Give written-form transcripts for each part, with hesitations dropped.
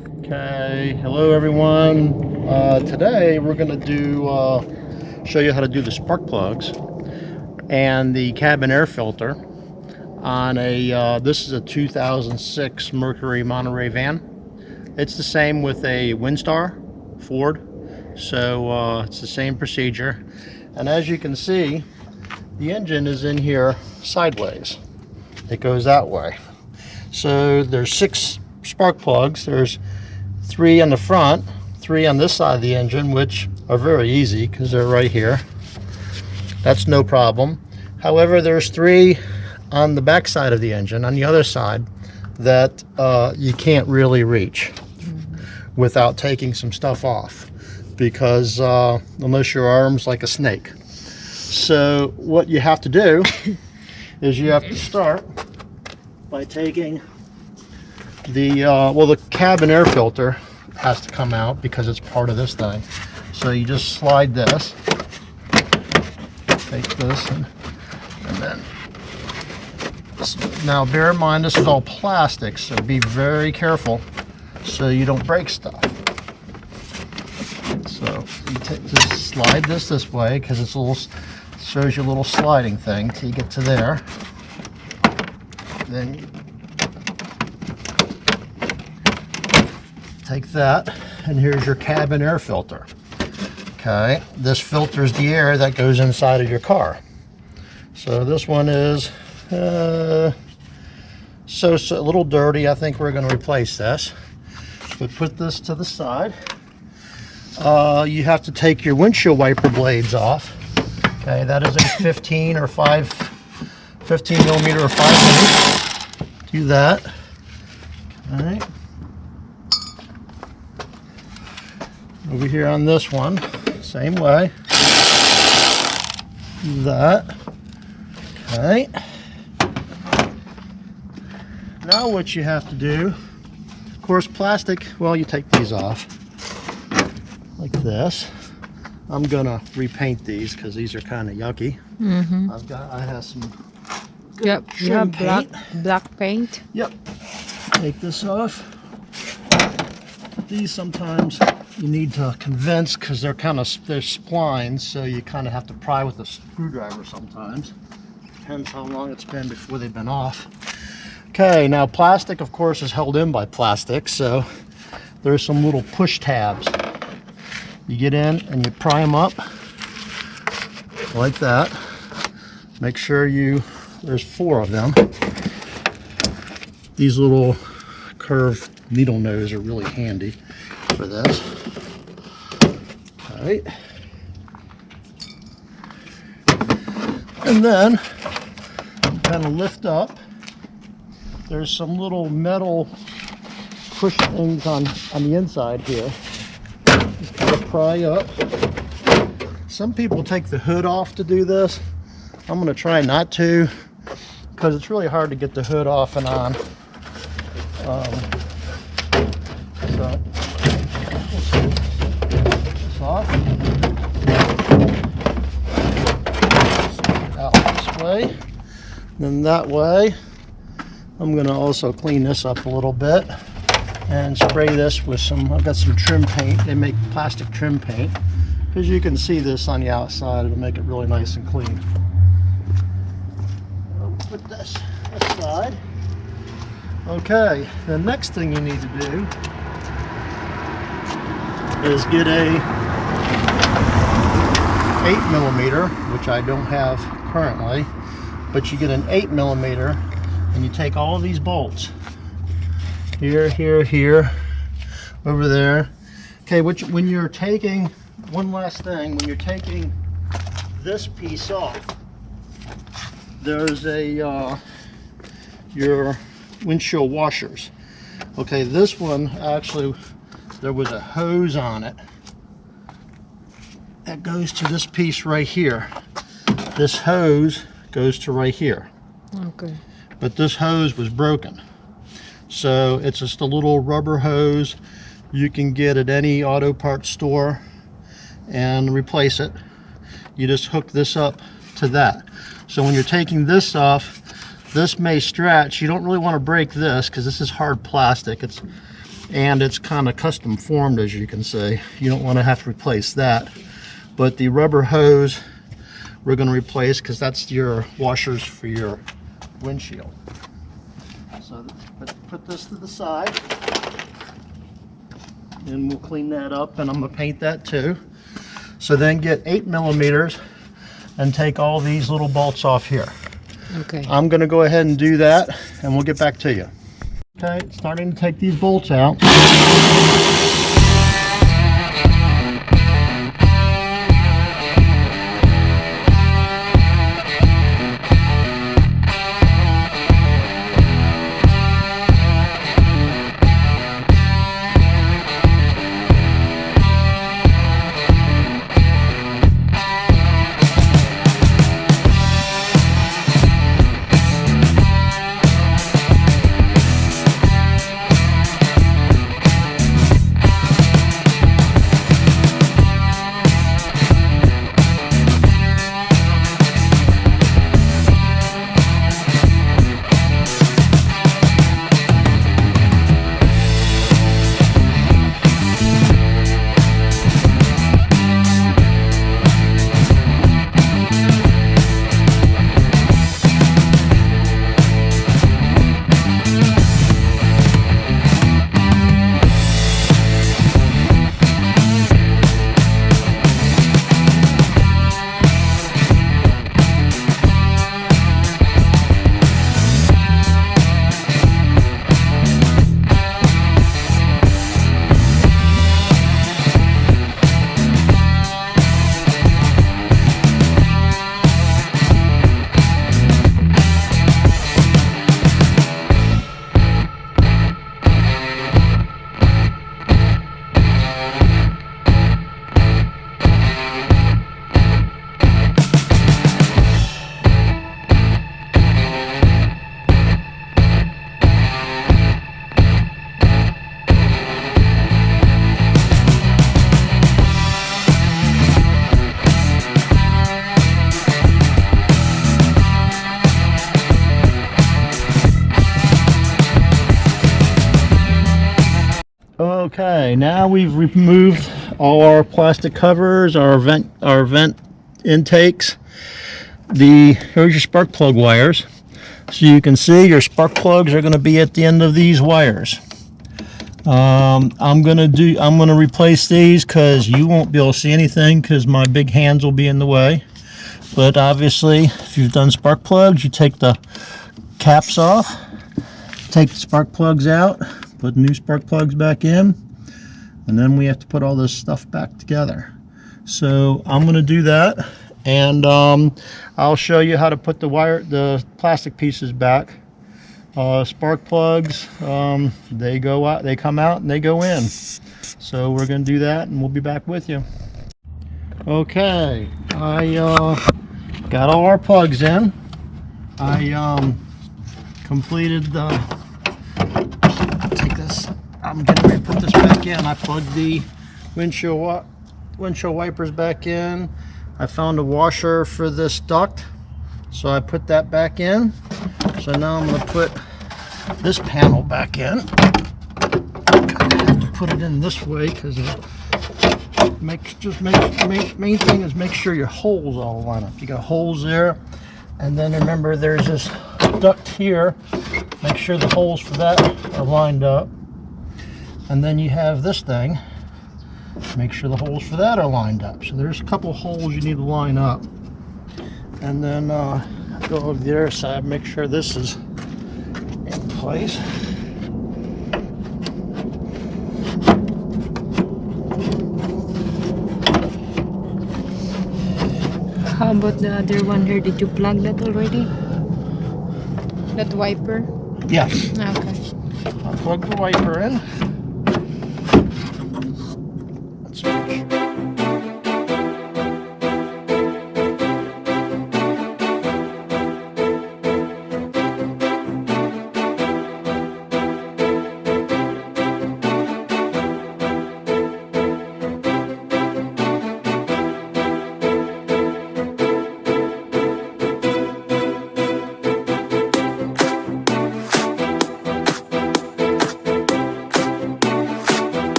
Okay, hello everyone. Today we're going to show you how to do the spark plugs and the cabin air filter on this is a 2006 Mercury Monterey van. It's the same with a Windstar Ford, so it's the same procedure. And as you can see, the engine is in here sideways. It goes that way. So there's 6 spark plugs. There's 3 on the front, 3 on this side of the engine, which are very easy because they're right here. That's no problem. However, there's 3 on the back side of the engine, on the other side, that you can't really reach without taking some stuff off, because unless your arm's like a snake. So what you have to do is you have to start by taking the the cabin air filter has to come out because it's part of this thing. So you just slide this, take this, and then now bear in mind this is all plastic, so be very careful so you don't break stuff. So you just slide this way because it's a little, shows you a little sliding thing till you get to there. Then you take that, and here's your cabin air filter. Okay, this filters the air that goes inside of your car. So this one is so a little dirty. I think we're going to replace this. But put this to the side. You have to take your windshield wiper blades off. Okay, that is a 15 millimeter or 5 millimeter. Do that. All right. Over here on this one, same way. Do that. Okay. Now what you have to do, of course, plastic, well, you take these off like this. I'm gonna repaint these because these are kind of yucky. I have some good you have paint. black paint. Yep. Take this off. These sometimes you need to convince because they're splines, so you kind of have to pry with a screwdriver sometimes. Depends how long it's been before they've been off. Okay, now plastic, of course, is held in by plastic, so there's some little push tabs. You get in and you pry them up like that. Make sure there's 4 of them. These little curved needle nose are really handy for this. Okay. And then kind of lift up. There's some little metal push things on the inside here. Just kind of pry up. Some people take the hood off to do this. I'm going to try not to because it's really hard to get the hood off and on. So this off. Out this way. Then that way. I'm going to also clean this up a little bit and spray this with I've got some trim paint. They make plastic trim paint. As you can see this on the outside, it'll make it really nice and clean. I'll put this aside. Okay, the next thing you need to do is get a 8 millimeter, which I don't have currently, but you get an 8 millimeter. And you take all of these bolts, here, over there. Okay, when you're taking, one last thing, when you're taking this piece off, there's your windshield washers. Okay, this one actually, there was a hose on it that goes to this piece right here. This hose goes to right here. Okay. But this hose was broken. So it's just a little rubber hose you can get at any auto parts store and replace it. You just hook this up to that. So when you're taking this off, this may stretch. You don't really want to break this because this is hard plastic. and it's kind of custom formed, as you can see. You don't want to have to replace that. But the rubber hose we're going to replace, because that's your washers for your windshield. So put this to the side, and we'll clean that up, and I'm going to paint that too. So then get 8mm and take all these little bolts off here. Okay. I'm going to go ahead and do that, and we'll get back to you. Okay, starting to take these bolts out. Okay, now we've removed all our plastic covers, our vent intakes. Here's your spark plug wires. So you can see your spark plugs are going to be at the end of these wires. I'm gonna replace these because you won't be able to see anything because my big hands will be in the way. But obviously, if you've done spark plugs, you take the caps off, take the spark plugs out, put new spark plugs back in, and then we have to put all this stuff back together. So I'm going to do that, and I'll show you how to put the plastic pieces back. Spark plugs, they go out, they come out, and they go in. So we're going to do that, and we'll be back with you. Okay, I got all our plugs in. I completed the. Take this. I'm getting ready to put this back in. I plugged the windshield wipers back in. I found a washer for this duct, so I put that back in. So now I'm going to put this panel back in. I have to put it in this way because main thing is make sure your holes all line up. You got holes there, and then remember there's this duct here. Make sure the holes for that are lined up. And then you have this thing. Make sure the holes for that are lined up. So there's a couple holes you need to line up. And then go over the other side, make sure this is in place. How about the other one here? Did you plug that already? That wiper? Yes. Okay. I'll plug the wiper in. Let's make sure.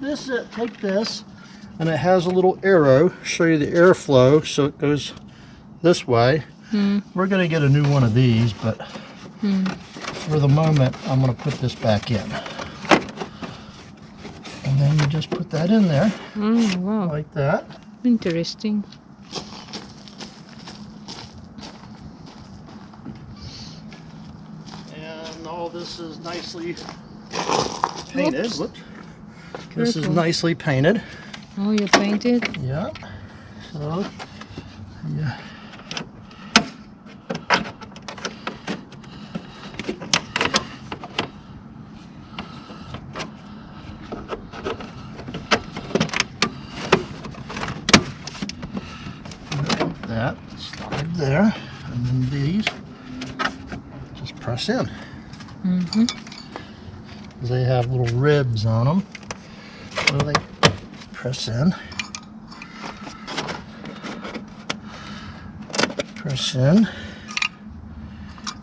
take this, and it has a little arrow, show you the airflow, so it goes this way. We're going to get a new one of these, but for the moment, I'm going to put this back in. And then you just put that in there, Wow. like that. Interesting. And all this is nicely painted. Oops. Whoops. This is Careful. nicely painted. Oh, you painted? Yeah. So, yeah. That slide there, and then these just press in. They have little ribs on them, so they press in. Press in,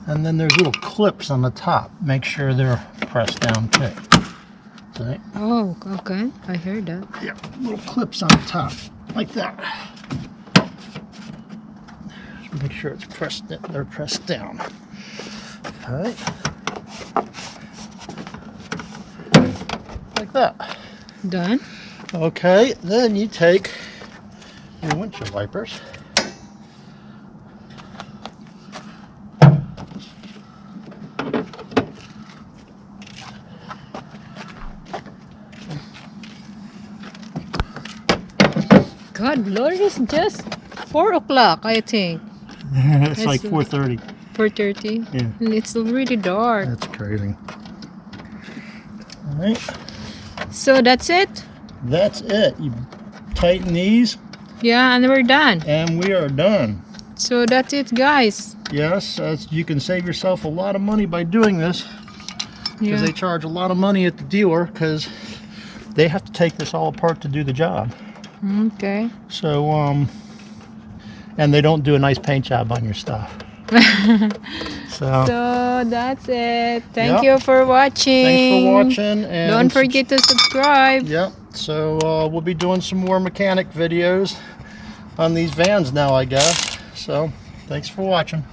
and then there's little clips on the top. Make sure they're pressed down too. See? Oh, okay. I heard that. Yeah, little clips on the top, like that. Just make sure it's pressed. They're pressed down. Okay. Like that. Done? Okay, then you take your windshield wipers. God, Lord, it's just 4 o'clock, I think. It's like 4:30. 4:30? Yeah. And it's already dark. That's crazy. All right. So that's it? That's it. You tighten these, Yeah, and we're done. and we are done. So that's it, guys. Yes, you can save yourself a lot of money by doing this, because Yeah. they charge a lot of money at the dealer, because they have to take this all apart to do the job. Okay. So, and they don't do a nice paint job on your stuff. So, So that's it. Thank Yep. you for watching. thanks for watching. And Don't forget to subscribe. Yep. So we'll be doing some more mechanic videos on these vans now, I guess. So thanks for watching.